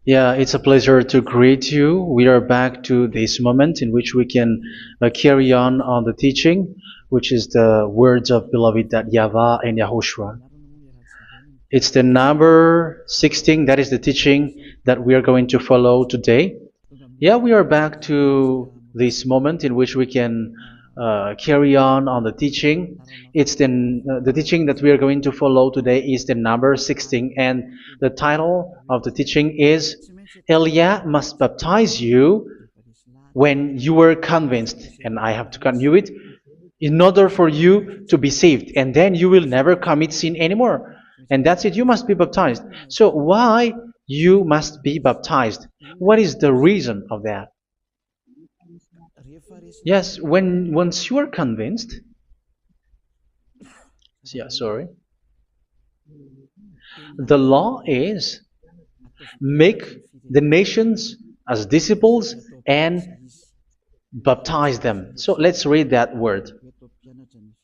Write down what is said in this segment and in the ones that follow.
Yeah, it's a pleasure to greet you. We are back to this moment in which we can carry on the teaching, which is the words of beloved that YAHVAH and YAHOSHUA. It's the number 16, that is the teaching that we are going to follow today. Yeah, we are back to this moment in which we can carry on the teaching. It's the teaching that we are going to follow today is the number 16, and the title of the teaching is Elia must baptize you when you were convinced, and I have to continue it, in order for you to be saved, and then you will never commit sin anymore. And that's it, you must be baptized. So why you must be baptized? What is the reason of that? Yes, once you are convinced, yeah, sorry, the law is make the nations as disciples and baptize them. So let's read that word.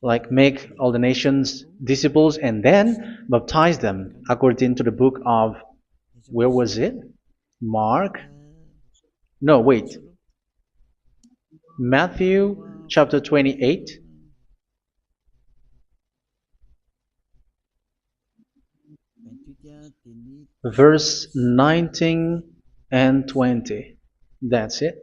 Like make all the nations disciples and then baptize them according to the book of, where was it? Mark? No, wait. Matthew chapter 28. Verse 19 and 20. That's it.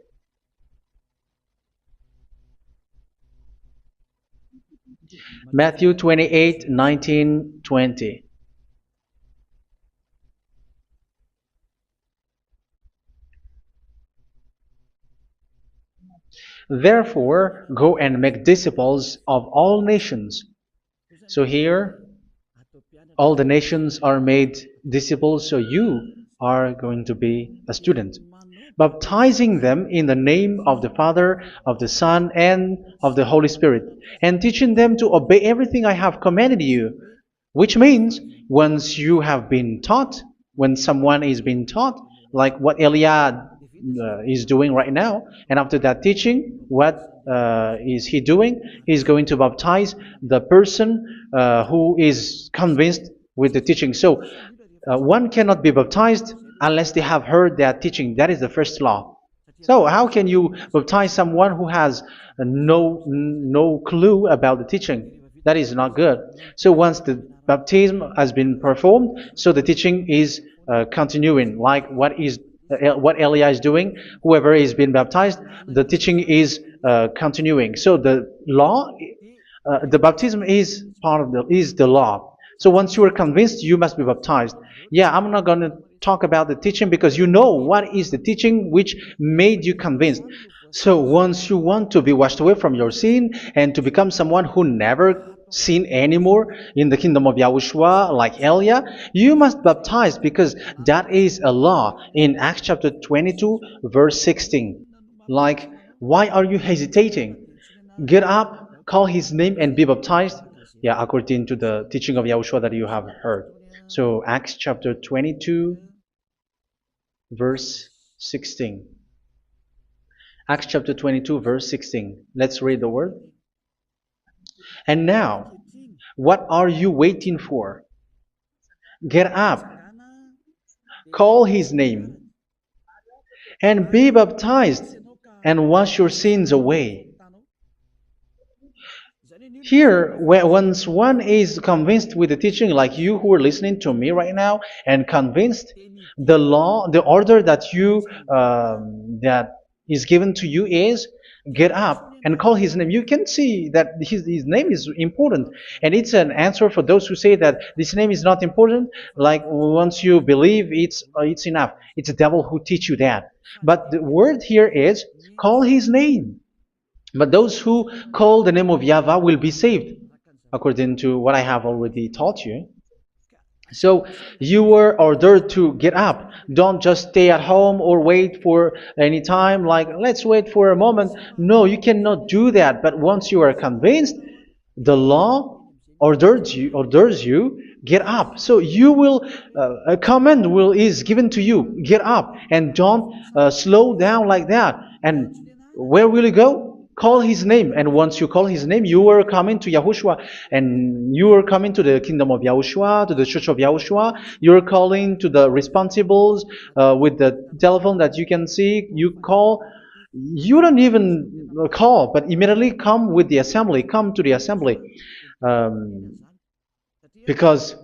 Matthew 28, 19, 20. Therefore, go and make disciples of all nations. So here, all the nations are made disciples, so you are going to be a student. Baptizing them in the name of the Father, of the Son, and of the Holy Spirit, and teaching them to obey everything I have commanded you. Which means, once you have been taught, when someone is being taught, like what Elia is doing right now, and after that teaching, what is he doing? He's going to baptize the person who is convinced with the teaching. So one cannot be baptized unless they have heard that teaching. That is the first law. So how can you baptize someone who has no clue about the teaching? That is not good. So once the baptism has been performed, so the teaching is continuing. Like what Elia is doing, whoever is being baptized, the teaching is continuing. So the law, the baptism is part of the law. So once you are convinced, you must be baptized. Yeah, I'm not going to talk about the teaching because you know what is the teaching which made you convinced. So once you want to be washed away from your sin and to become someone who never sin anymore in the kingdom of YAHOSHUA, like Elia, you must baptize because that is a law in Acts chapter 22, verse 16. Like, why are you hesitating? Get up, call his name, and be baptized. Yeah, according to the teaching of YAHOSHUA that you have heard. So Acts chapter 22, verse 16. Acts chapter 22, verse 16. Let's read the word. And now, what are you waiting for? Get up, call his name, and be baptized, and wash your sins away. Here, once one is convinced with the teaching, like you who are listening to me right now, and convinced, the law, the order that that is given to you is get up and call his name. You can see that his name is important, and it's an answer for those who say that this name is not important. Like once you believe, it's enough. It's the devil who teach you that. But the word here is call his name. But those who call the name of YAHVAH will be saved, according to what I have already taught you. So you were ordered to get up. Don't just stay at home or wait for any time, like let's wait for a moment. No, you cannot do that. But once you are convinced, the law orders you get up. So you will a command is given to you, get up, and don't slow down like that. And where will you go? call his name. And once you call his name, you are coming to Yahushua. And you are coming to the kingdom of Yahushua, to the church of Yahushua. You're calling to the responsibles with the telephone that you can see. You call. You don't even call, but immediately come with the assembly. Come to the assembly. Um, because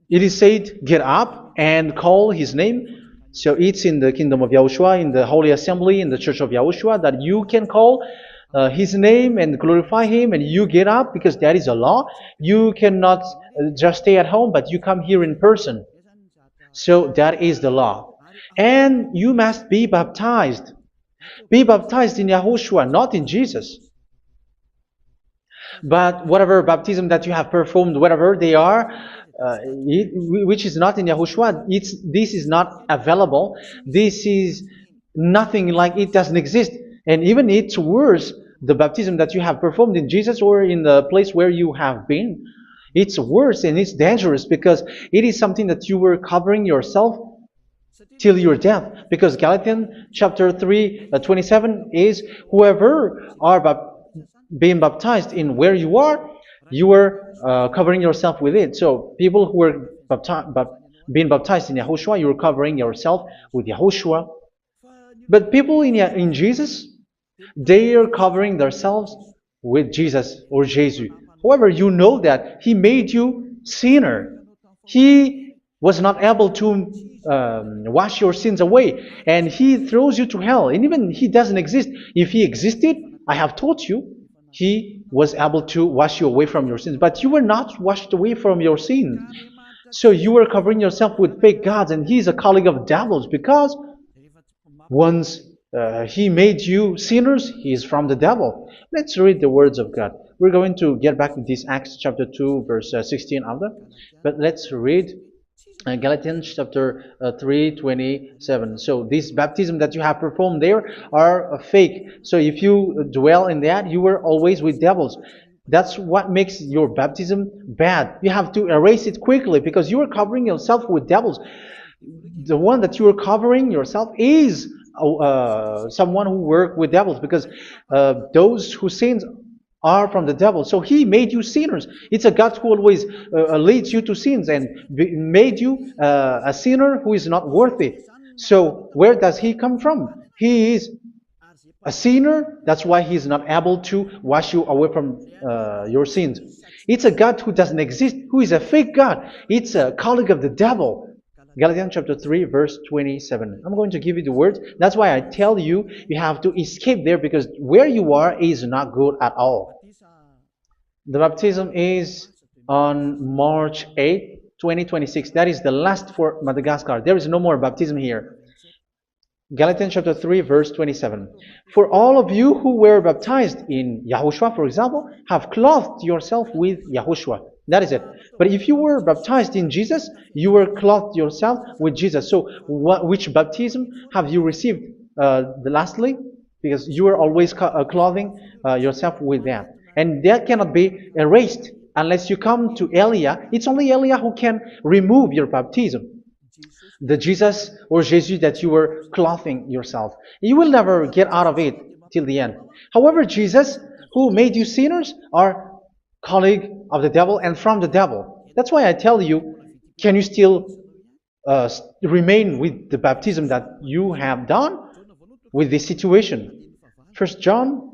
it is said, get up and call his name. So it's in the kingdom of Yahushua, in the holy assembly, in the church of Yahushua, that you can call his name and glorify him, and you get up, because that is a law. You cannot just stay at home, but you come here in person. So that is the law. And you must be baptized. Be baptized in Yahushua, not in Jesus. But whatever baptism that you have performed, whatever they are, which is not in Yahushua, this is not available. This is nothing, like it doesn't exist. And even it's worse, the baptism that you have performed in Jesus or in the place where you have been. It's worse and it's dangerous, because it is something that you were covering yourself till your death. Because Galatians chapter 3, 27 is, whoever are being baptized in where you are covering yourself with it. So people who were being baptized in Yahushua, you are covering yourself with Yahushua. But people in Jesus, they are covering themselves with Jesus or Jesus. However, you know that He made you sinner. He was not able to wash your sins away, and He throws you to hell. And even He doesn't exist. If He existed, I have taught you, He was able to wash you away from your sins. But you were not washed away from your sins. So you were covering yourself with fake gods, and He's a colleague of devils, because once He made you sinners, He is from the devil. Let's read the words of God. We're going to get back to this Acts chapter 2, verse 16 after. But let's read Galatians chapter 3, 27. So this baptism that you have performed there are fake. So if you dwell in that, you were always with devils. That's what makes your baptism bad. You have to erase it quickly, because you are covering yourself with devils. The one that you are covering yourself is someone who works with devils, because those who sin are from the devil. So He made you sinners. It's a God who always leads you to sins, and made you a sinner who is not worthy. So where does He come from? He is a sinner. That's why He is not able to wash you away from your sins. It's a God who doesn't exist, who is a fake God. It's a colleague of the devil. Galatians chapter 3, verse 27. I'm going to give you the words. That's why I tell you, you have to escape there, because where you are is not good at all. The baptism is on March 8, 2026. That is the last for Madagascar. There is no more baptism here. Galatians chapter 3, verse 27. For all of you who were baptized in Yahushua, for example, have clothed yourself with Yahushua. That is it. But if you were baptized in Jesus, you were clothed yourself with Jesus. So which baptism have you received lastly? Because you are always clothing yourself with that. And that cannot be erased unless you come to Eliah. It's only Eliah who can remove your baptism. The Jesus or Jesus that you were clothing yourself. You will never get out of it till the end. However, Jesus, who made you sinners, are colleague of the devil and from the devil. That's why I tell you, can you still remain with the baptism that you have done with this situation? First John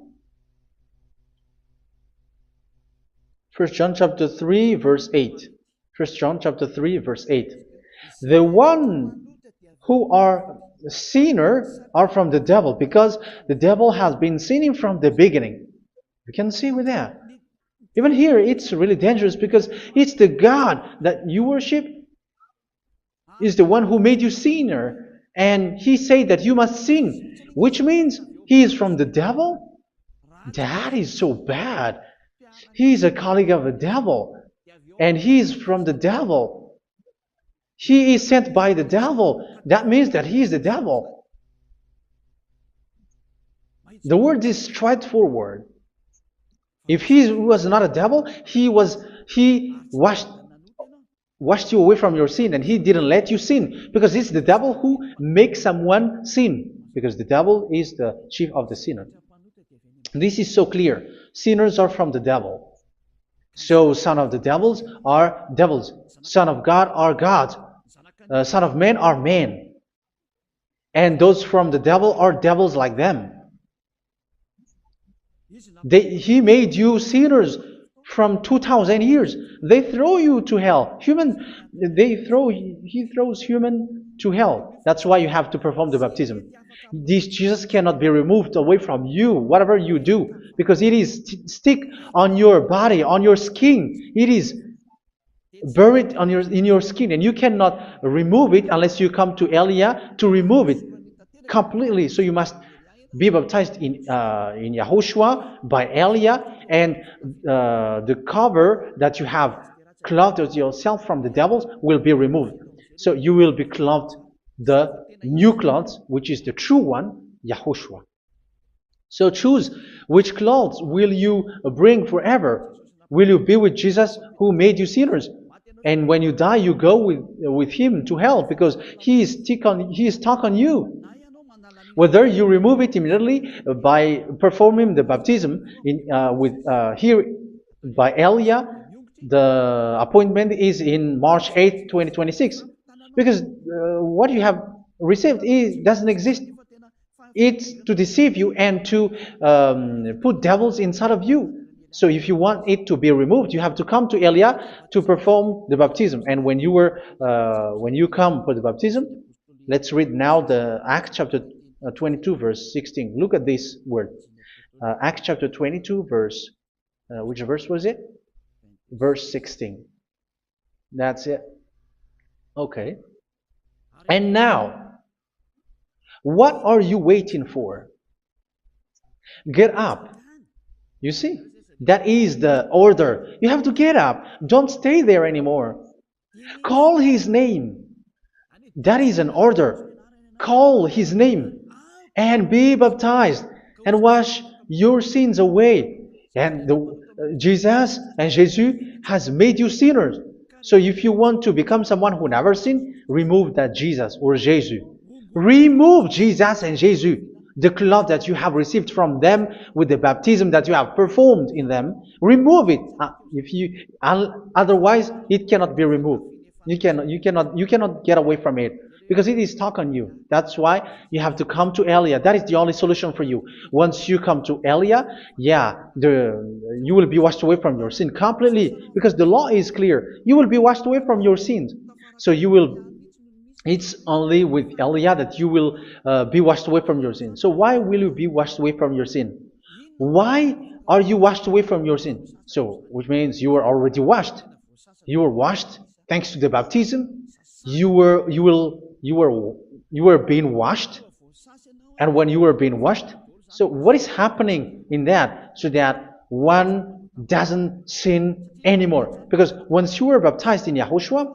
chapter 3, verse 8. First John chapter 3, verse 8. The one who are sinner are from the devil, because the devil has been sinning from the beginning. You can see with that. Even here, it's really dangerous, because it's the God that you worship is the one who made you sinner, and He said that you must sin, which means He is from the devil. That is so bad. He is a colleague of the devil, and He is from the devil. He is sent by the devil. That means that He is the devil. The word is straightforward. If He was not a devil, He washed you away from your sin, and He didn't let you sin, because it's the devil who makes someone sin, because the devil is the chief of the sinner. This is so clear. Sinners are from the devil. So son of the devils are devils. Son of God are gods. Son of men are men. And those from the devil are devils like them. He made you sinners from 2,000 years. They throw you to hell. He throws human to hell. That's why you have to perform the baptism. This Jesus cannot be removed away from you, whatever you do, because it is stick on your body, on your skin. It is buried in your skin, and you cannot remove it unless you come to Elia to remove it completely. So you must be baptized in YAHOSHUA by Elia, and the cover that you have clothed yourself from the devils will be removed. So you will be clothed the new clothes, which is the true one, YAHOSHUA. So choose which clothes will you bring forever. Will you be with Jesus who made you sinners? And when you die, you go with him to hell because he is stuck on you. Whether you remove it immediately by performing the baptism here by Elia, the appointment is in March 8, 2026. Because what you have received doesn't exist. It's to deceive you and to put devils inside of you. So if you want it to be removed, you have to come to Elia to perform the baptism. And when you come for the baptism, let's read now the Acts chapter 22 verse 16. Look at this word. Acts chapter 22 verse, which verse was it? Verse 16. That's it. Okay. And now, what are you waiting for? Get up. You see, that is the order. You have to get up. Don't stay there anymore. Call his name. That is an order. Call his name and be baptized and wash your sins away. And Jesus has made you sinners. So if you want to become someone who never sinned, remove that Jesus or Jesus. Remove Jesus and Jesus, the cloth that you have received from them with the baptism that you have performed in them. Remove it. Otherwise, it cannot be removed. You cannot get away from it because it is stuck on you. That's why you have to come to Elia. That is the only solution for you. Once you come to Elia, you will be washed away from your sin completely because the law is clear. You will be washed away from your sins. So it's only with Elia that you will be washed away from your sin. So why will you be washed away from your sin? Why are you washed away from your sin? So, which means you were already washed. You were washed thanks to the baptism. You were being washed. And when you were being washed, so what is happening in that? So that one doesn't sin anymore. Because once you were baptized in YAHOSHUA,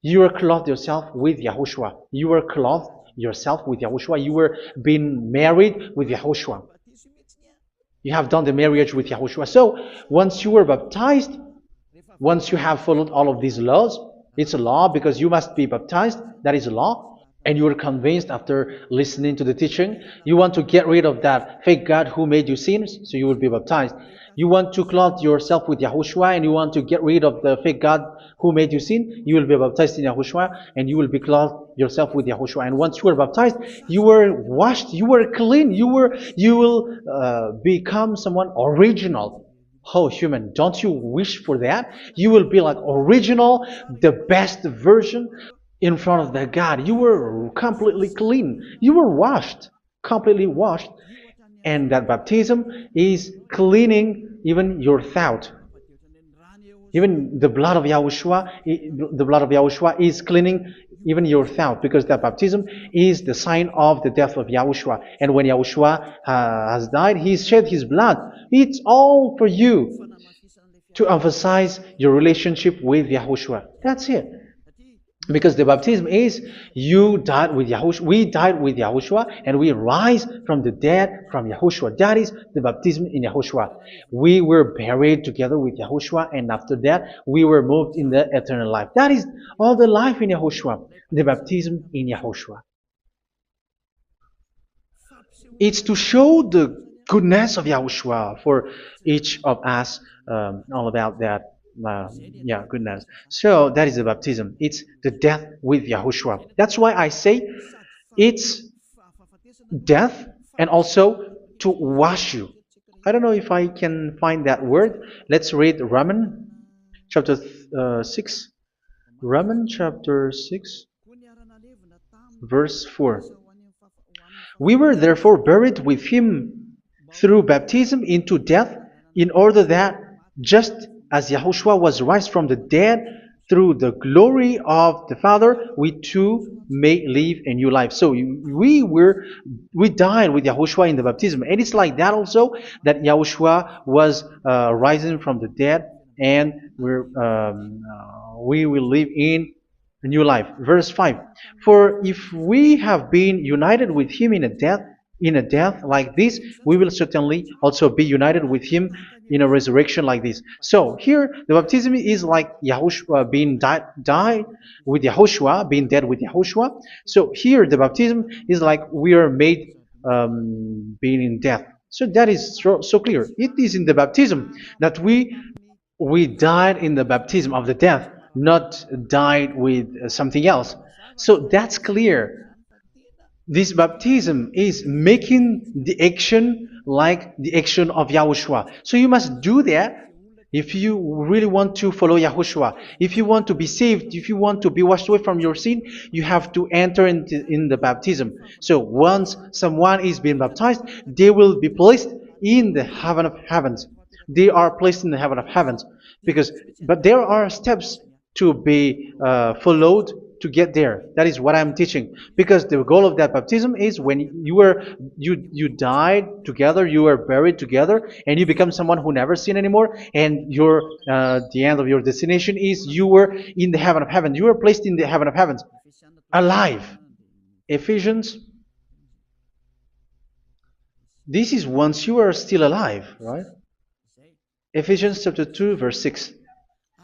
you were clothed yourself with YAHOSHUA. You were clothed yourself with YAHOSHUA. You were being married with YAHOSHUA. You have done the marriage with YAHOSHUA. So once you were baptized, once you have followed all of these laws, it's a law because you must be baptized. That is a law. And you are convinced after listening to the teaching, you want to get rid of that fake God who made you sinners, so you will be baptized. You want to clothe yourself with YAHOSHUA and you want to get rid of the fake God who made you sin, you will be baptized in YAHOSHUA and you will be clothed yourself with YAHOSHUA. And once you are baptized, you were washed, you were clean, you will become someone original. Oh, human, don't you wish for that? You will be like original, the best version in front of the God. You were completely clean. You were washed, completely washed. And that baptism is cleaning even your thought. Even the blood of YAHOSHUA is cleaning even your thought, because that baptism is the sign of the death of YAHOSHUA. And when YAHOSHUA has died, he shed his blood. It's all for you to emphasize your relationship with YAHOSHUA. That's it. Because the baptism is you died with YAHOSHUA, we died with YAHOSHUA, and we rise from the dead from YAHOSHUA. That is the baptism in YAHOSHUA. We were buried together with YAHOSHUA, and after that we were moved in the eternal life. That is all the life in YAHOSHUA, the baptism in YAHOSHUA. It's to show the goodness of Yahushua for each of us, all about that. Yeah, goodness. So that is the baptism. It's the death with Yahushua. That's why I say it's death and also to wash you. I don't know if I can find that word. Let's read Romans chapter 6. Romans chapter 6, verse 4. We were therefore buried with him through baptism into death, in order that, just as Yahushua was raised from the dead through the glory of the Father, we too may live a new life. So we died with Yahushua in the baptism, and it's like that also that Yahushua was rising from the dead, and we will live in a new life. Verse 5. For if we have been united with him in a death like this, we will certainly also be united with him in a resurrection like this. So here the baptism is like Yahushua being died with Yahushua, being dead with Yahushua. So here the baptism is like we are made being in death. So that is so clear. It is in the baptism that we died in the baptism of the death, not died with something else. So that's clear. This baptism is making the action like the action of Yahushua. So you must do that if you really want to follow Yahushua. If you want to be saved, if you want to be washed away from your sin, you have to enter in the baptism. So once someone is being baptized, they will be placed in the heaven of heavens. They are placed in the heaven of heavens, but there are steps to be followed to get there. That is what I'm teaching, because the goal of that baptism is when you died together, you were buried together, and you become someone who never sin anymore, and the end of your destination is you were in the heaven of heaven. You were placed in the heaven of heavens, alive. Ephesians. This is once you are still alive, right? Ephesians chapter 2, verse 6.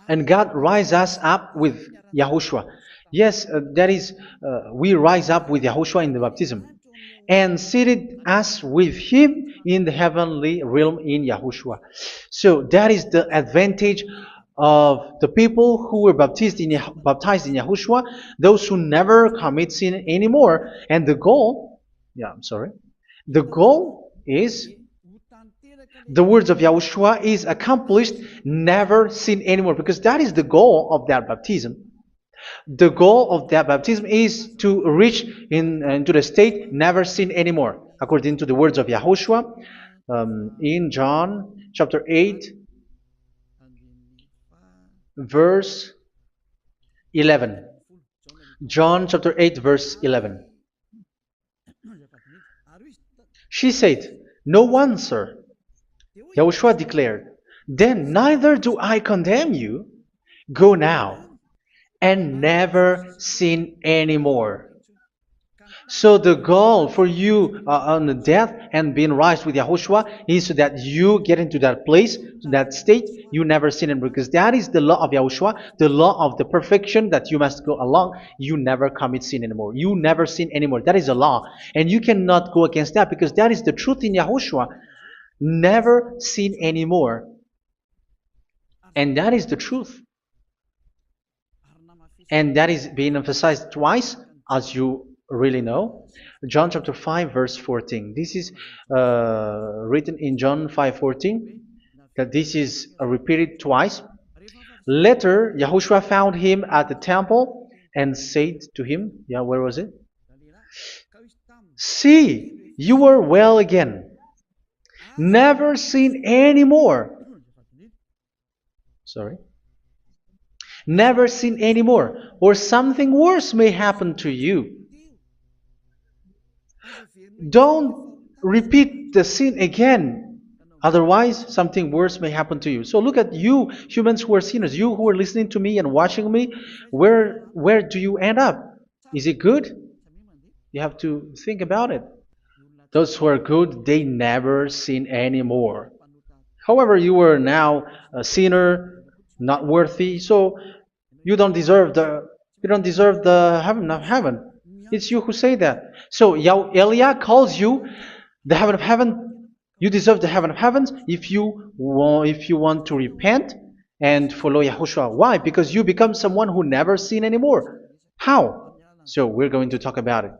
And God rise us up with Yahushua. Yes, that is, we rise up with Yahushua in the baptism. And seated us with him in the heavenly realm in Yahushua. So that is the advantage of the people who were baptized in Yahushua, those who never commit sin anymore. And the goal, the goal is the words of Yahushua is accomplished, never sin anymore, because that is the goal of that baptism. The goal of that baptism is to reach into the state never sin anymore, according to the words of Yahushua in John chapter 8, verse 11. John chapter 8, verse 11. She said, "No one, sir." Yahushua declared, "Then neither do I condemn you. Go now and never sin anymore." So the goal for you on the death and being raised with Yahushua is so that you get into that place, to that state, you never sin anymore. Because that is the law of Yahushua, the law of the perfection that you must go along. You never commit sin anymore. You never sin anymore. That is a law. And you cannot go against that, because that is the truth in Yahushua. Never sin anymore. And that is the truth. And that is being emphasized twice, as you really know. John chapter 5, verse 14. This is written in John 5:14, that this is repeated twice. Later, Yahushua found him at the temple and said to him, where was it? "See, you are well again. Never sin anymore." Never sin anymore, or something worse may happen to you. Don't repeat the sin again. Otherwise, something worse may happen to you. So look at you, humans who are sinners, you who are listening to me and watching me. Where do you end up? Is it good? You have to think about it. Those who are good, they never sin anymore. However, you are now a sinner, not worthy, so you don't deserve the heaven of heaven. It's you who say that. So Eliah calls you the heaven of heaven You deserve the heaven of heavens if you want to repent and follow Yahushua. Why? Because you become someone who never sin anymore. How? So we're going to talk about it.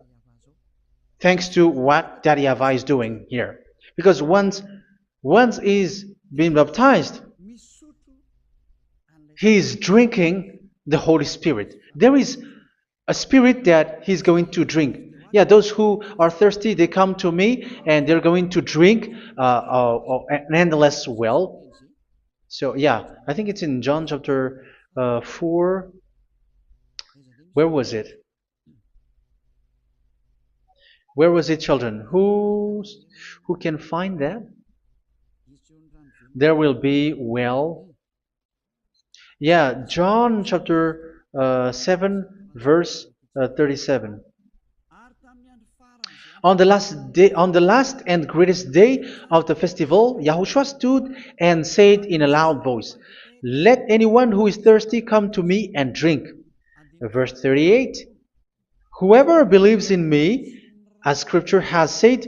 Thanks to what Daddy YAHVAH is doing here. Because once he's been baptized, he is drinking the Holy Spirit. There is a spirit that he's going to drink. Yeah, those who are thirsty, they come to me and they're going to drink an endless well. So yeah, I think it's in John chapter 4. Where was it? Where was it, children? Who can find that? There will be well. Yeah, John chapter 7, verse 37. On the last day, on the last and greatest day of the festival, Yahushua stood and said in a loud voice, "Let anyone who is thirsty come to me and drink." Verse 38. Whoever believes in me, as Scripture has said,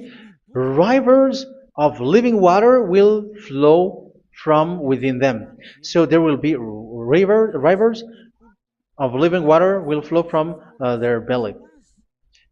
rivers of living water will flow from within them. So there will be rivers of living water will flow from their belly.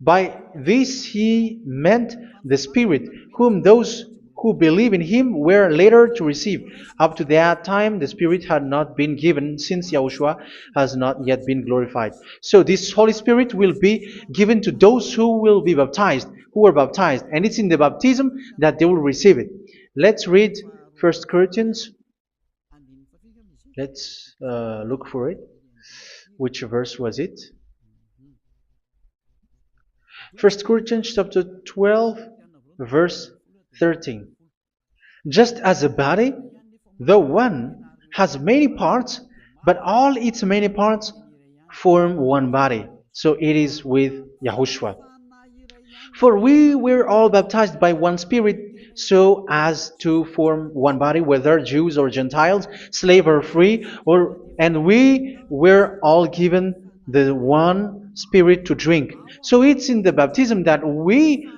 By this he meant the Spirit, whom those who believe in him were later to receive. Up to that time, the Spirit had not been given, since Yahushua has not yet been glorified. So this Holy Spirit will be given to those who will be baptized, who are baptized, and it's in the baptism that they will receive it. Let's read 1 Corinthians. Let's look for it. Which verse was it? 1 Corinthians chapter 12, verse 13. Just as a body, though one, has many parts, but all its many parts form one body. So it is with Yahushua. For we were all baptized by one Spirit, so as to form one body, whether Jews or Gentiles, slave or free, and we were all given the one Spirit to drink. So it's in the baptism that we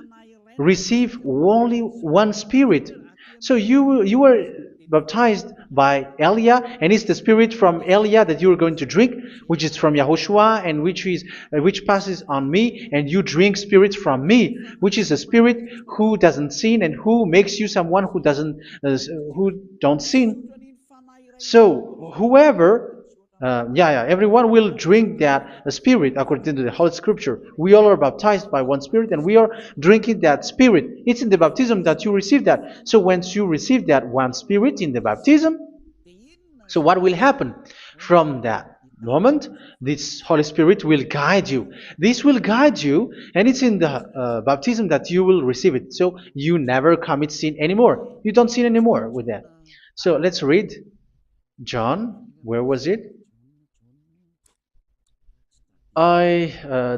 receive only one Spirit. So you were baptized by Elia, and it's the Spirit from Elia that you are going to drink, which is from Yahushua, and which passes on me, and you drink Spirit from me, which is a Spirit who doesn't sin and who makes you someone who don't sin. So whoever everyone will drink that Spirit according to the Holy Scripture. We all are baptized by one Spirit, and we are drinking that Spirit. It's in the baptism that you receive that. So once you receive that one Spirit in the baptism, so what will happen? From that moment, this Holy Spirit will guide you. This will guide you, and it's in the baptism that you will receive it. So you never commit sin anymore. You don't sin anymore with that. So let's read John. Where was it? I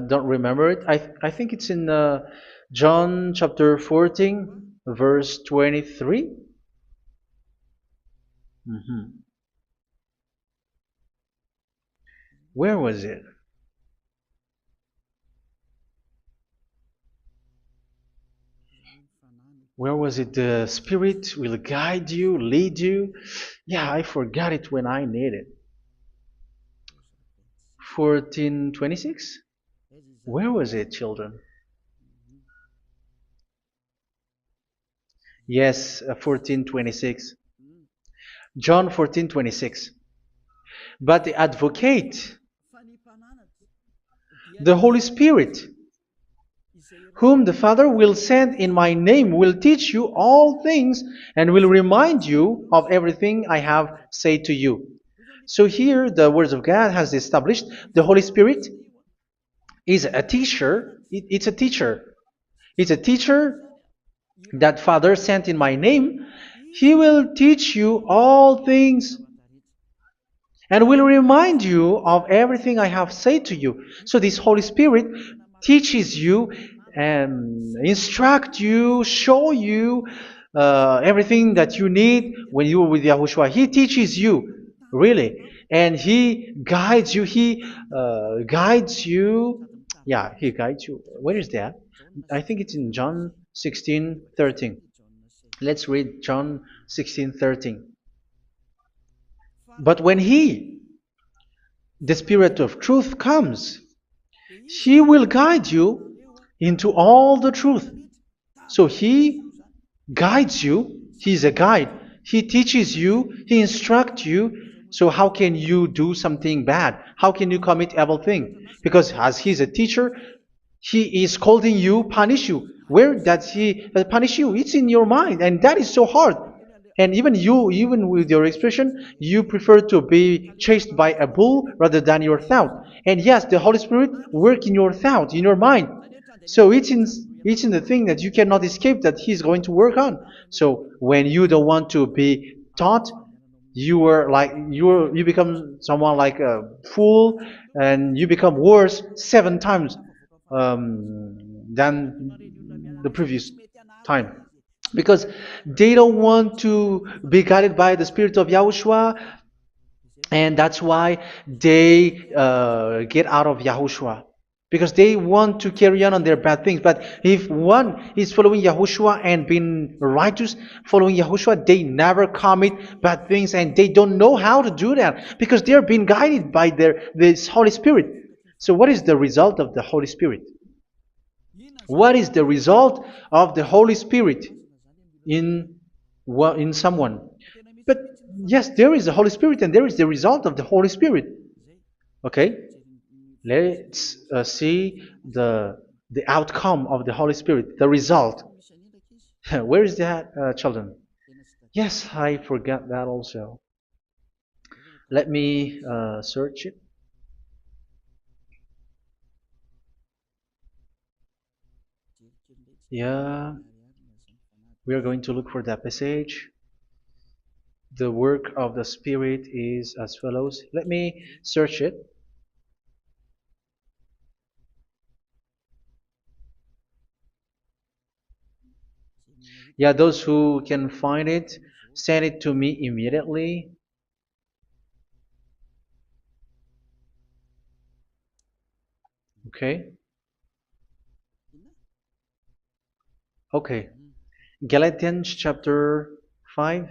don't remember it. I think it's in John chapter 14, verse 23. Where was it? Where was it? The Spirit will guide you, lead you. Yeah, I forgot it when I need it. 14:26? Where was it, children? Yes, 14:26. John 14:26. But the Advocate, the Holy Spirit, whom the Father will send in my name, will teach you all things and will remind you of everything I have said to you. So here the words of God has established the Holy Spirit is a teacher. It's a teacher. It's a teacher that Father sent in my name. He will teach you all things and will remind you of everything I have said to you. So this Holy Spirit teaches you and instruct you, show you everything that you need when you are with Yahushua. He teaches you, really. And He guides you. He guides you. Yeah, He guides you. Where is that? I think it's in John 16:13. Let's read John 16:13. But when He, the Spirit of truth, comes, He will guide you into all the truth. So He guides you. He's a guide. He teaches you. He instructs you. So how can you do something bad? How can you commit evil thing? Because as He's a teacher, He is scolding you, punish you. Where does He punish you? It's in your mind, and that is so hard. And even you, even with your expression, you prefer to be chased by a bull rather than your thought. And yes, the Holy Spirit work in your thought, in your mind. So it's in the thing that you cannot escape that He's going to work on. So when you don't want to be taught, you become someone like a fool, and you become worse 7 times than the previous time, because they don't want to be guided by the Spirit of Yahushua, and that's why they get out of Yahushua, because they want to carry on their bad things. But if one is following Yahushua and being righteous, following Yahushua, they never commit bad things, and they don't know how to do that because they're being guided by this Holy Spirit. So what is the result of the Holy Spirit? What is the result of the Holy Spirit in someone? But yes, there is the Holy Spirit, and there is the result of the Holy Spirit. Okay, let's see the outcome of the Holy Spirit, the result. Where is that, children? Yes, I forgot that also. Let me search it. Yeah, we are going to look for that passage. The work of the Spirit is as follows. Let me search it. Yeah, those who can find it, send it to me immediately. Okay. Okay. Galatians chapter 5.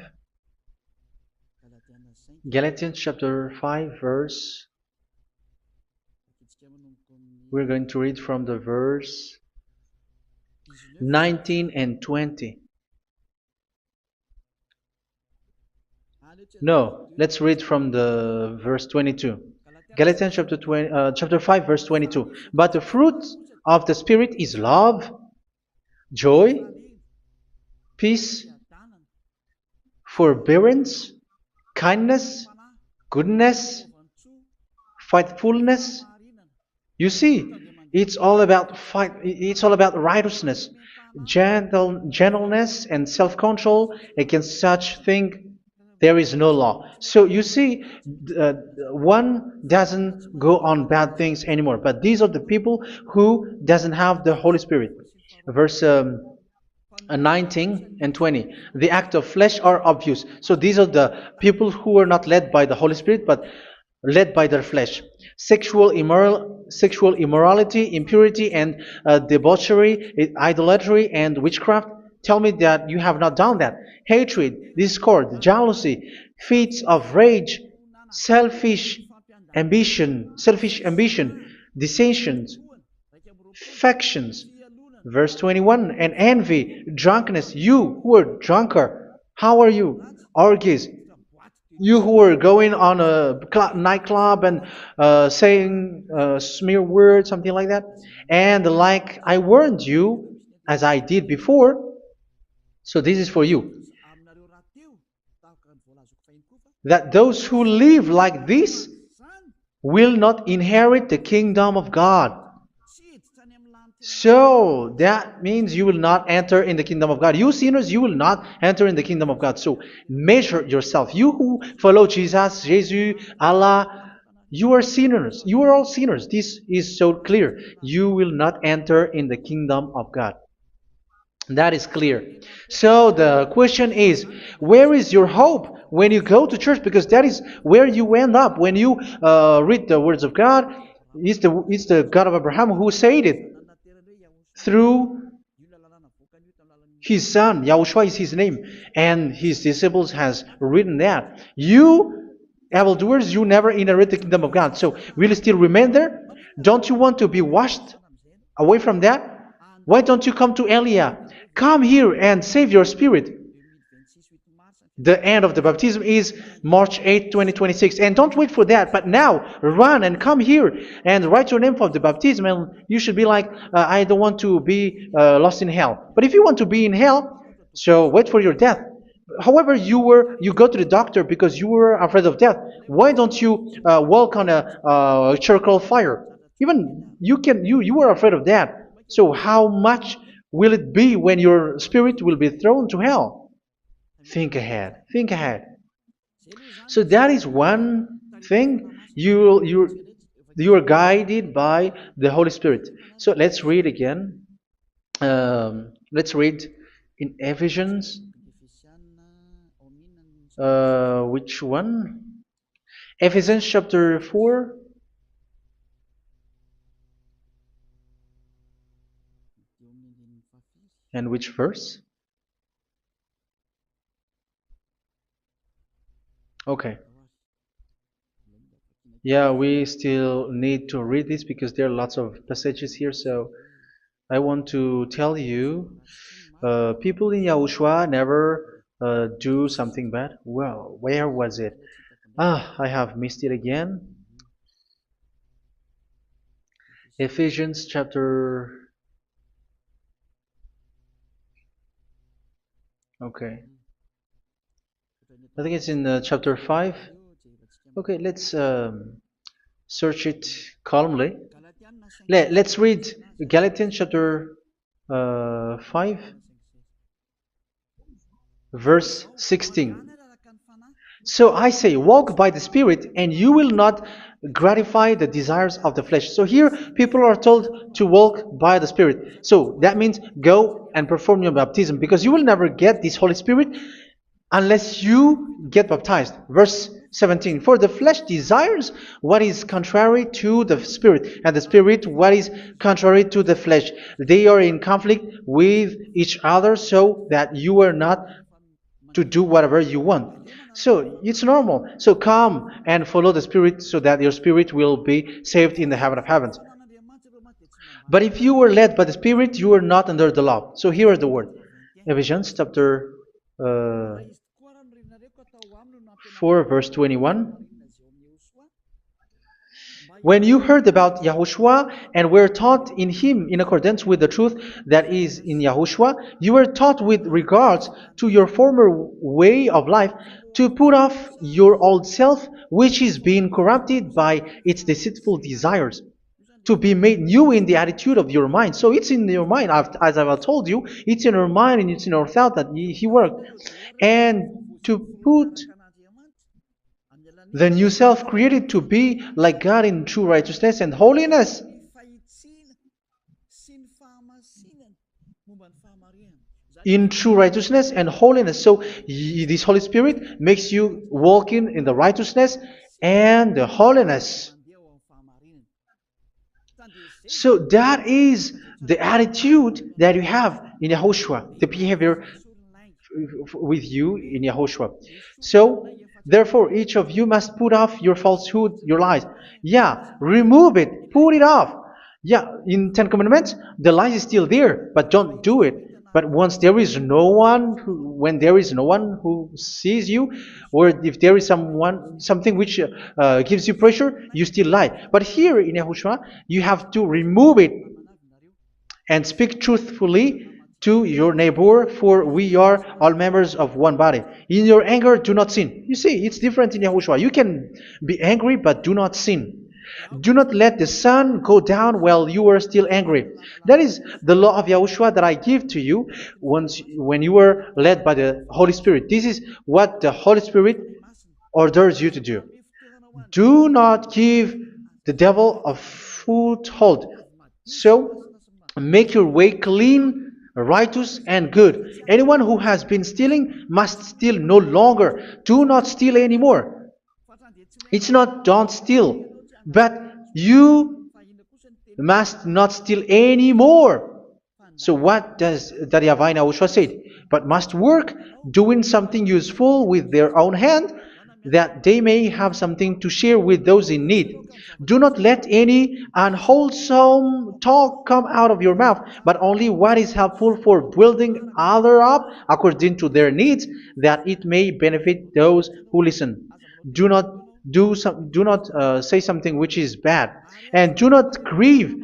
Galatians chapter 5 verse. We're going to read from the verse 19 and 20. No, let's read from the verse 22. Galatians chapter 5 verse 22. But the fruit of the Spirit is love, joy, peace, forbearance, kindness, goodness, faithfulness. You see, it's all about fight. It's all about righteousness, gentleness, and self-control. Against such thing, there is no law. So you see, one doesn't go on bad things anymore. But these are the people who doesn't have the Holy Spirit. Verse 19 and 20. The act of flesh are obvious. So these are the people who are not led by the Holy Spirit, but led by their flesh. Sexual immorality, impurity, and debauchery, idolatry, and witchcraft. Tell me that you have not done that. Hatred, discord, jealousy, fits of rage, selfish ambition, dissensions, factions. Verse 21, and envy, drunkenness. You who are drunkard, how are you? Orgies. You who are going on a nightclub and saying smear words, something like that. And like I warned you, as I did before, so this is for you, that those who live like this will not inherit the kingdom of God. So that means you will not enter in the kingdom of God. You sinners, you will not enter in the kingdom of God. So measure yourself. You who follow Jesus, Allah, you are sinners. You are all sinners. This is so clear. You will not enter in the kingdom of God. That is clear. So the question is, where is your hope when you go to church? Because that is where you end up. When you read the words of God, it's the God of Abraham who said it. Through His son, Yahushua is his name, and his disciples has written that. You, evildoers, you never inherit the kingdom of God. So will you still remain there? Don't you want to be washed away from that? Why don't you come to Elia? Come here and save your spirit. The end of the baptism is March 8th, 2026. And don't wait for that, but now run and come here and write your name for the baptism. And you should be like, I don't want to be lost in hell. But if you want to be in hell, so wait for your death. However, you go to the doctor because you were afraid of death. Why don't you walk on a charcoal fire? Even you were afraid of that. So how much will it be when your spirit will be thrown to hell? Think ahead. Think ahead. So that is one thing. You are guided by the Holy Spirit. So let's read again. Let's read in Ephesians. Which one? Ephesians chapter 4. And which verse? Okay. Yeah, we still need to read this because there are lots of passages here. So I want to tell you, people in Yahushua never do something bad. Well, where was it? I have missed it again. Ephesians chapter. Okay. I think it's in chapter 5. Okay, let's search it calmly. Let's read Galatians chapter 5, verse 16. So I say, walk by the Spirit, and you will not gratify the desires of the flesh. So here, people are told to walk by the Spirit. So that means go and perform your baptism, because you will never get this Holy Spirit unless you get baptized. Verse 17. For the flesh desires what is contrary to the Spirit, and the Spirit what is contrary to the flesh. They are in conflict with each other, so that you are not to do whatever you want. So it's normal. So come and follow the Spirit so that your spirit will be saved in the heaven of heavens. But if you were led by the Spirit, you are not under the law. So here is the word. Ephesians chapter 4 verse 21. When you heard about Yahushua and were taught in him in accordance with the truth that is in Yahushua, you were taught with regards to your former way of life to put off your old self, which is being corrupted by its deceitful desires, to be made new in the attitude of your mind. So it's in your mind, as I've told you, it's in your mind and it's in your thought that he worked. And to put the new self created to be like God in true righteousness and holiness. In true righteousness and holiness. So this Holy Spirit makes you walking in the righteousness and the holiness. So that is the attitude that you have in Yahushua, the behavior with you in Yahushua. So therefore, each of you must put off your falsehood, your lies. Yeah, remove it, put it off. Yeah, in Ten Commandments, the lie is still there, but don't do it. But once there is no one, when there is no one who sees you, or if there is something which gives you pressure, you still lie. But here in Yahushua, you have to remove it and speak truthfully to your neighbor, for we are all members of one body. In your anger, do not sin. You see, it's different in Yahushua. You can be angry, but do not sin. Do not let the sun go down while you are still angry. That is the law of Yahushua that I give to you when you were led by the Holy Spirit. This is what the Holy Spirit orders you to do. Do not give the devil a foothold. So, make your way clean, righteous, and good. Anyone who has been stealing must steal no longer. Do not steal anymore. It's not don't steal, but you must not steal anymore. So what does Daddy Yahweh YAHOSHUA say? But must work doing something useful with their own hand, that they may have something to share with those in need. Do not let any unwholesome talk come out of your mouth, but only what is helpful for building others up according to their needs, that it may benefit those who listen. Do not do not say something which is bad, and do not grieve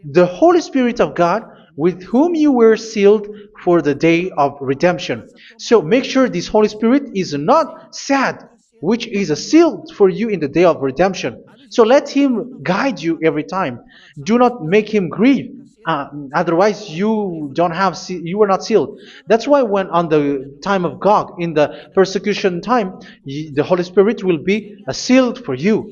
the Holy Spirit of God, with whom you were sealed for the day of redemption. So make sure this Holy Spirit is not sad, which is a seal for you in the day of redemption. So let Him guide you every time. Do not make Him grieve. Otherwise, you were not sealed. That's why when on the time of God, in the persecution time, the Holy Spirit will be a sealed for you.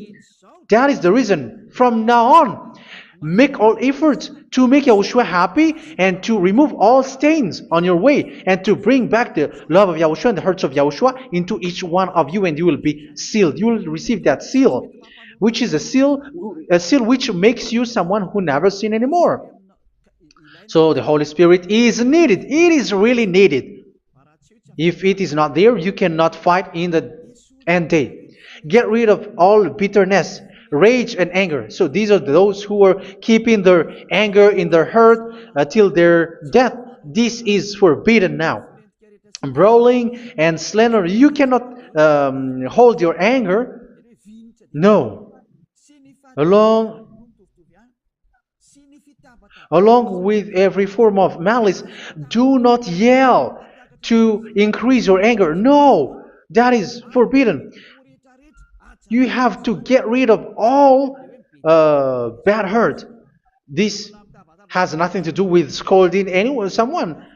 That is the reason. From now on, make all efforts to make Yahushua happy and to remove all stains on your way and to bring back the love of Yahushua and the hearts of Yahushua into each one of you, and you will be sealed. You will receive that seal, which is a seal which makes you someone who never sin anymore. So the Holy Spirit is needed. It is really needed. If it is not there, you cannot fight in the end day. Get rid of all bitterness, rage, and anger. So these are those who are keeping their anger in their heart till their death. This is forbidden now. Brawling and slander. You cannot hold your anger. No. Along Along with every form of malice, do not yell to increase your anger. No, that is forbidden. You have to get rid of all bad hurt. This has nothing to do with scolding anyone, someone.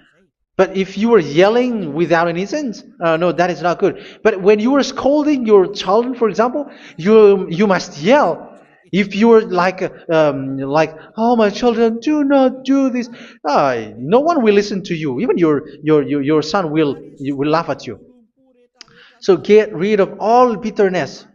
But if you are yelling without any sense, no, that is not good. But when you are scolding your children, for example, you must yell. If you are like, oh my children, do not do this, no one will listen to you. Even your son will laugh at you. So get rid of all bitterness.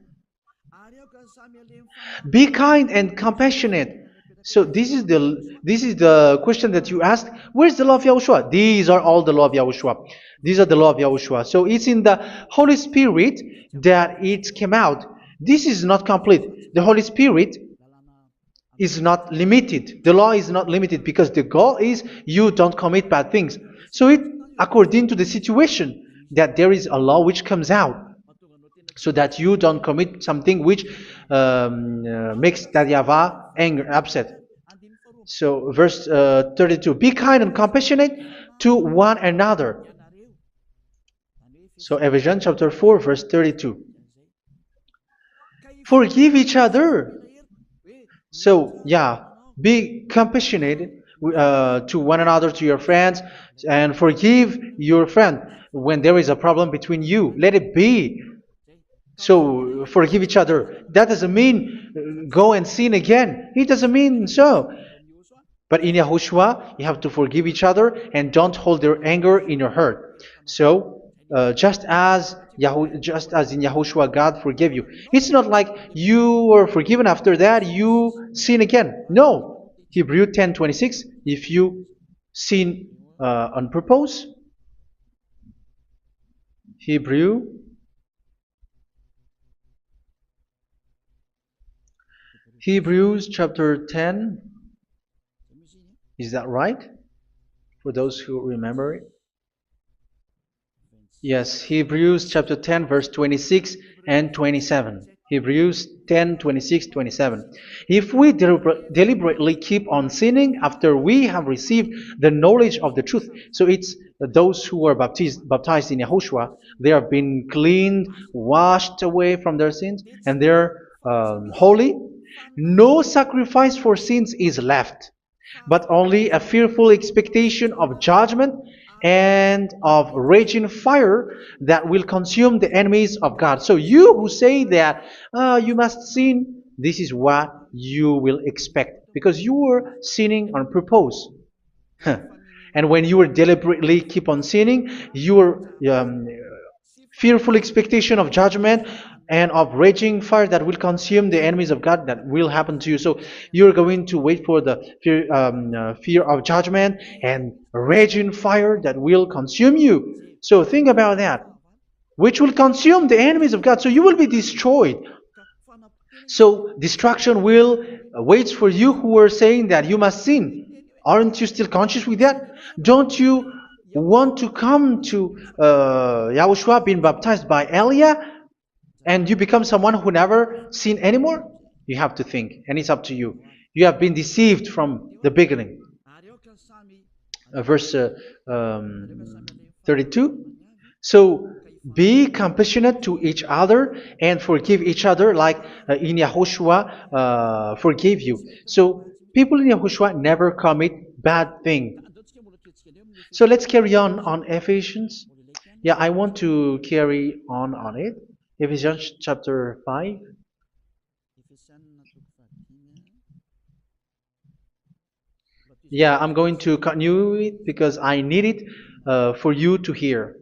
Be kind and compassionate. So this is the question that you asked. Where's the law of Yahushua? These are all the law of Yahushua. These are the law of Yahushua. So it's in the Holy Spirit that it came out. This is not complete. The Holy Spirit is not limited. The law is not limited because the goal is you don't commit bad things. So it according to the situation that there is a law which comes out, so that you don't commit something which makes that YAHVAH anger, upset. So verse 32, be kind and compassionate to one another. So Ephesians chapter 4 verse 32. Forgive each other. So yeah, be compassionate to one another, to your friends, and forgive your friend when there is a problem between you. Let it be. So forgive each other. That doesn't mean go and sin again. It doesn't mean so. But in Yahushua, you have to forgive each other and don't hold their anger in your heart. So just as in Yahushua, God forgave you. It's not like you were forgiven after that you sin again. No. Hebrew 10:26. If you sin on purpose, Hebrews chapter 10. Is that right? For those who remember it. Yes, Hebrews chapter 10 verse 26 and 27. Hebrews 10, 26, 27. If we deliberately keep on sinning after we have received the knowledge of the truth, so it's those who are baptized in Yahushua, they have been cleaned, washed away from their sins, and they're holy. No sacrifice for sins is left, but only a fearful expectation of judgment and of raging fire that will consume the enemies of God. So you who say that you must sin, this is what you will expect, because you were sinning on purpose. And when you deliberately keep on sinning, your fearful expectation of judgment and of raging fire that will consume the enemies of God that will happen to you. So you're going to wait for the fear of judgment and raging fire that will consume you. So think about that, which will consume the enemies of God. So you will be destroyed. So destruction will wait for you who are saying that you must sin. Aren't you still conscious with that? Don't you want to come to Yahushua being baptized by Elia and you become someone who never sin anymore? You have to think, and it's up to you. You have been deceived from the beginning. Verse 32. So be compassionate to each other and forgive each other like in Yahushua forgave you. So people in Yahushua never commit bad thing. So let's carry on Ephesians. Yeah, I want to carry on it. Ephesians chapter 5. Yeah, I'm going to continue it because I need it for you to hear.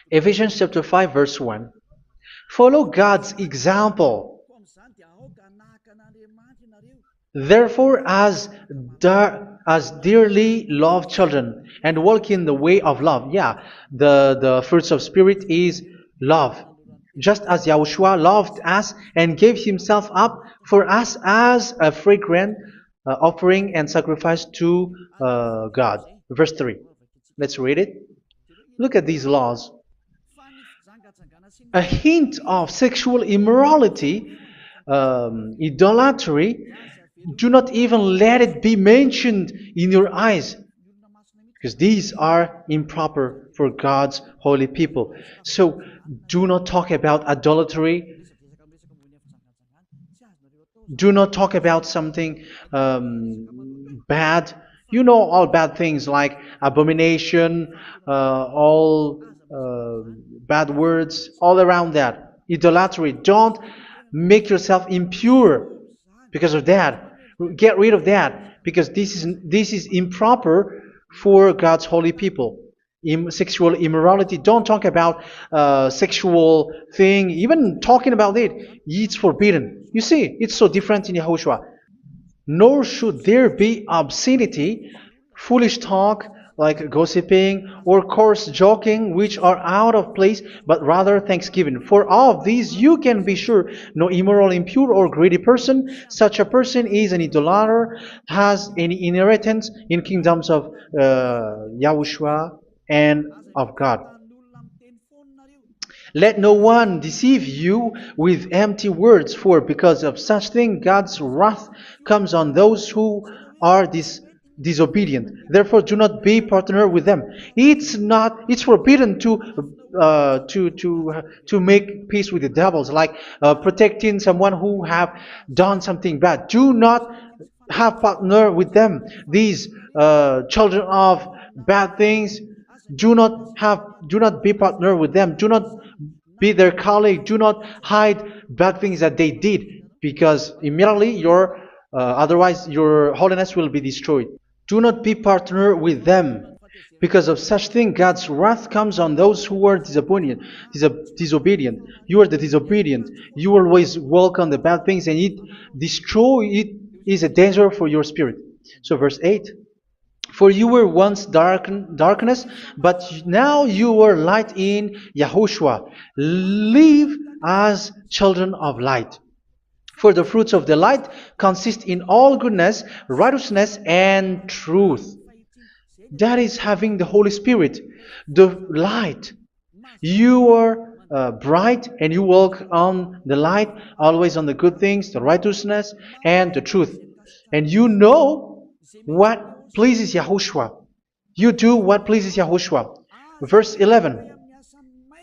Ephesians chapter 5 verse 1. Follow God's example. Therefore, as dearly loved children, and walk in the way of love. Yeah, the fruits of spirit is love. Just as Yahushua loved us and gave himself up for us as a fragrant offering and sacrifice to God. Verse 3. Let's read it. Look at these laws. A hint of sexual immorality, idolatry, do not even let it be mentioned in your eyes, because these are improper for God's holy people. So do not talk about idolatry. Do not talk about something bad. You know all bad things like abomination, all bad words, all around that. Idolatry. Don't make yourself impure because of that. Get rid of that because this is improper for God's holy people. Sexual immorality. Don't talk about sexual thing. Even talking about it's forbidden. You see, it's so different in Yahushua. Nor should there be obscenity, foolish talk like gossiping or coarse joking, which are out of place, but rather thanksgiving. For of these you can be sure: no immoral, impure, or greedy person, such a person is an idolater, has any inheritance in kingdoms of Yahushua and of God. Let no one deceive you with empty words, for because of such thing God's wrath comes on those who are disobedient. Therefore, do not be partner with them. It's forbidden to make peace with the devils, like protecting someone who have done something bad. Do not have partner with them. These children of bad things, do not be partner with them. Do not be their colleague. Do not hide bad things that they did, because immediately otherwise your holiness will be destroyed. Do not be partner with them. Because of such thing, God's wrath comes on those who are disobedient. You are the disobedient. You always walk on the bad things, and it is a danger for your spirit. So verse 8. For you were once darkness, but now you are light in Yahushua. Live as children of light. For the fruits of the light consist in all goodness, righteousness, and truth. That is having the Holy Spirit, the light. You are bright and you walk on the light, always on the good things, the righteousness, and the truth. And you know what pleases Yahushua. You do what pleases Yahushua. Verse 11.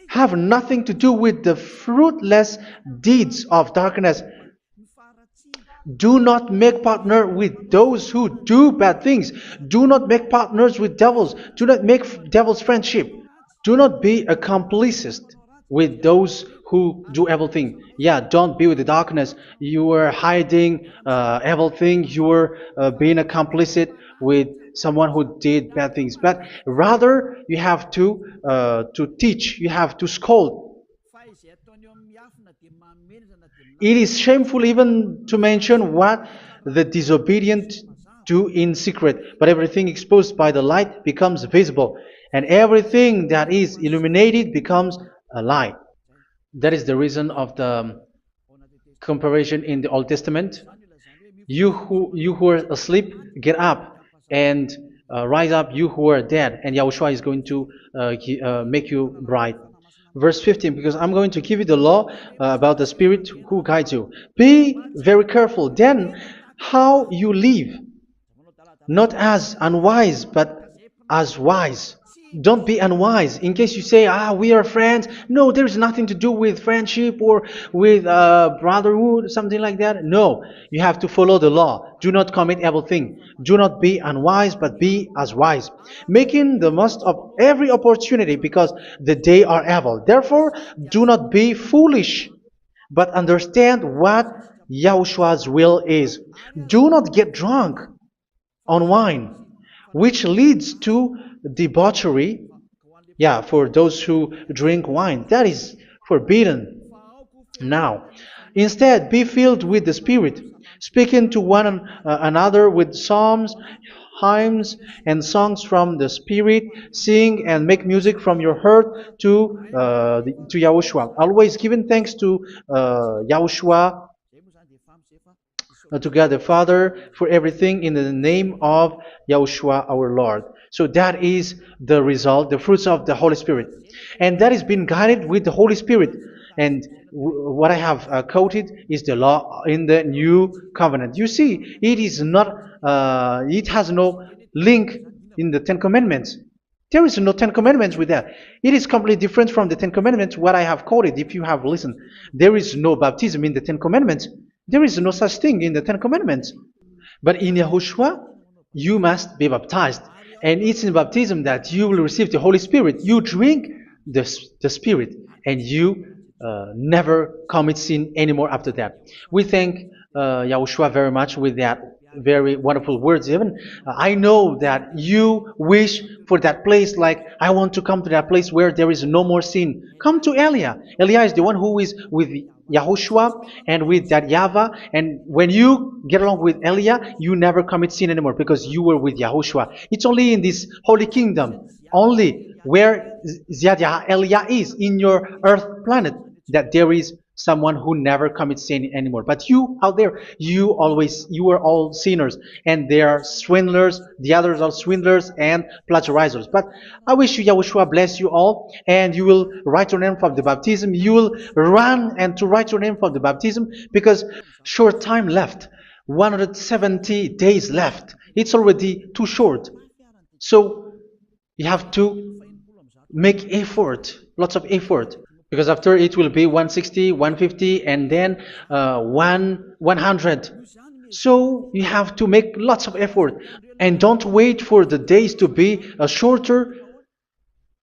Have nothing to do with the fruitless deeds of darkness. Do not make partner with those who do bad things. Do not make partners with devils. Do not make devil's friendship. Do not be accomplices with those who do evil things. Yeah, don't be with the darkness. You are hiding evil things. You are being a complicit with someone who did bad things. But rather, you have to teach. You have to scold. It is shameful even to mention what the disobedient do in secret, but everything exposed by the light becomes visible, and everything that is illuminated becomes a light. That is the reason of the comparison in the Old Testament. You who are asleep, get up and rise up, you who are dead, and Yahushua is going to make you bright. Verse 15, because I'm going to give you the law about the Spirit who guides you. Be very careful then how you live, not as unwise, but as wise. Don't be unwise. In case you say, we are friends. No, there's nothing to do with friendship or with brotherhood, something like that. No, you have to follow the law. Do not commit evil thing. Do not be unwise, but be as wise, making the most of every opportunity because the day are evil. Therefore, do not be foolish, but understand what Yahushua's will is. Do not get drunk on wine, which leads to debauchery. Yeah, for those who drink wine, that is forbidden now. Instead, be filled with the Spirit, speaking to one another with psalms, hymns, and songs from the Spirit. Sing and make music from your heart to Yahushua. Always giving thanks to Yahushua, to God the Father for everything in the name of Yahushua our Lord. So that is the result, the fruits of the Holy Spirit. And that is being guided with the Holy Spirit. And what I have quoted is the law in the new covenant. You see, it is not, it has no link in the Ten Commandments. There is no Ten Commandments with that. It is completely different from the Ten Commandments, what I have quoted, if you have listened. There is no baptism in the Ten Commandments. There is no such thing in the Ten Commandments. But in Yahushua, you must be baptized. And it's in baptism that you will receive the Holy Spirit. You drink the Spirit, and you never commit sin anymore after that. We thank Yahushua very much with that very wonderful words. Even I know that you wish for that place, like I want to come to that place where there is no more sin. Come to Elia. Elia is the one who is with Yahushua and with that YAHVAH, and when you get along with Elia, you never commit sin anymore because you were with Yahushua. It's only in this holy kingdom, only where Ziad Elia is in your earth planet, that there is someone who never commits sin anymore. But you out there, you are all sinners, and they are swindlers. The others are swindlers and plagiarizers. But I wish you, Yahushua, bless you all, and you will write your name from the baptism. You will run and to write your name from the baptism, because short time left, 170 days left. It's already too short. So you have to make effort, lots of effort, because after it will be 160, 150, and then 100. So you have to make lots of effort, and don't wait for the days to be shorter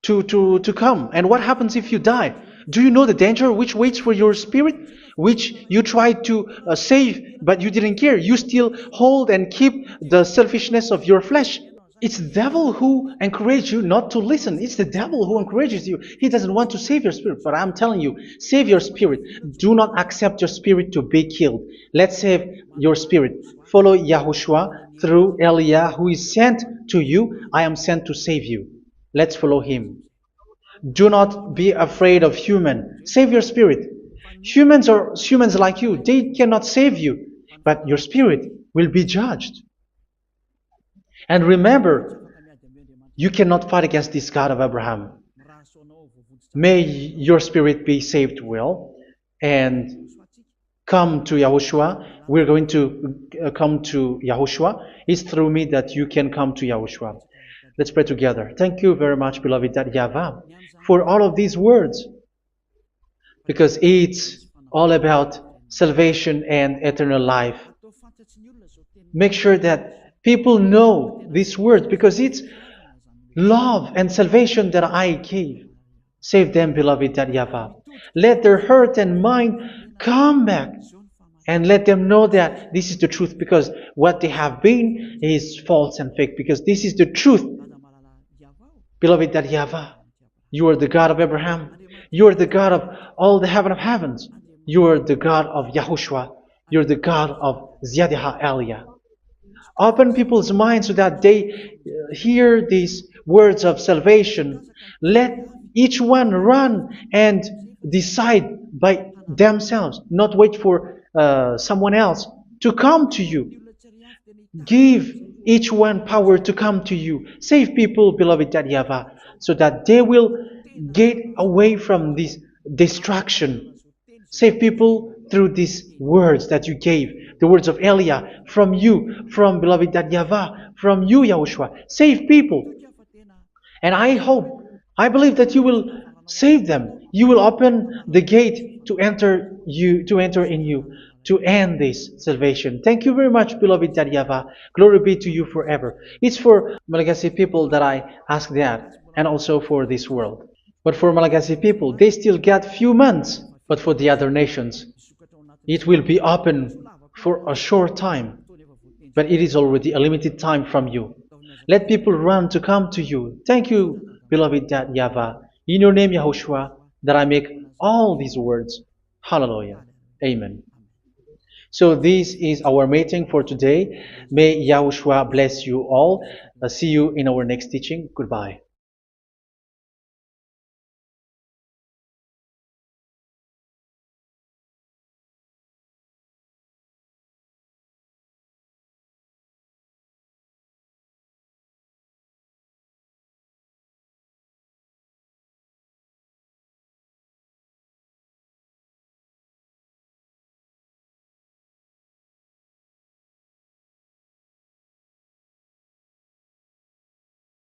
to come. And what happens if you die? Do you know the danger which waits for your spirit, which you tried to save, but you didn't care? You still hold and keep the selfishness of your flesh. It's the devil who encourages you not to listen. It's the devil who encourages you. He doesn't want to save your spirit. But I'm telling you, save your spirit. Do not accept your spirit to be killed. Let's save your spirit. Follow Yahushua through Elia, who is sent to you. I am sent to save you. Let's follow him. Do not be afraid of human. Save your spirit. Humans are humans like you. They cannot save you. But your spirit will be judged. And remember, you cannot fight against this God of Abraham. May your spirit be saved well and come to Yahushua. We're going to come to Yahushua. It's through me that you can come to Yahushua. Let's pray together. Thank you very much, beloved YAHVAH, for all of these words, because it's all about salvation and eternal life. Make sure that people know these words, because it's love and salvation that I gave. Save them, beloved YAHVAH. Let their heart and mind come back, and let them know that this is the truth, because what they have been is false and fake, because this is the truth. Beloved YAHVAH, you are the God of Abraham. You are the God of all the heaven of heavens. You are the God of Yahushua. You're the God of Ziyadiha Elia. Open people's minds so that they hear these words of salvation. Let each one run and decide by themselves, not wait for someone else to come to you. Give each one power to come to you. Save people, beloved YAHVAH, so that they will get away from this distraction. Save people through these words that you gave, the words of Elia, from you, from beloved YAHVAH, from you, Yahushua. Save people. And I hope, I believe that you will save them. You will open the gate to enter in you, to end this salvation. Thank you very much, beloved YAHVAH. Glory be to you forever. It's for Malagasy people that I ask that, and also for this world. But for Malagasy people, they still get few months. But for the other nations, it will be open for a short time. But it is already a limited time from you. Let people run to come to you. Thank you, beloved YAHVAH. In your name, Yahushua, that I make all these words. Hallelujah. Amen. So this is our meeting for today. May Yahushua bless you all. See you in our next teaching. Goodbye.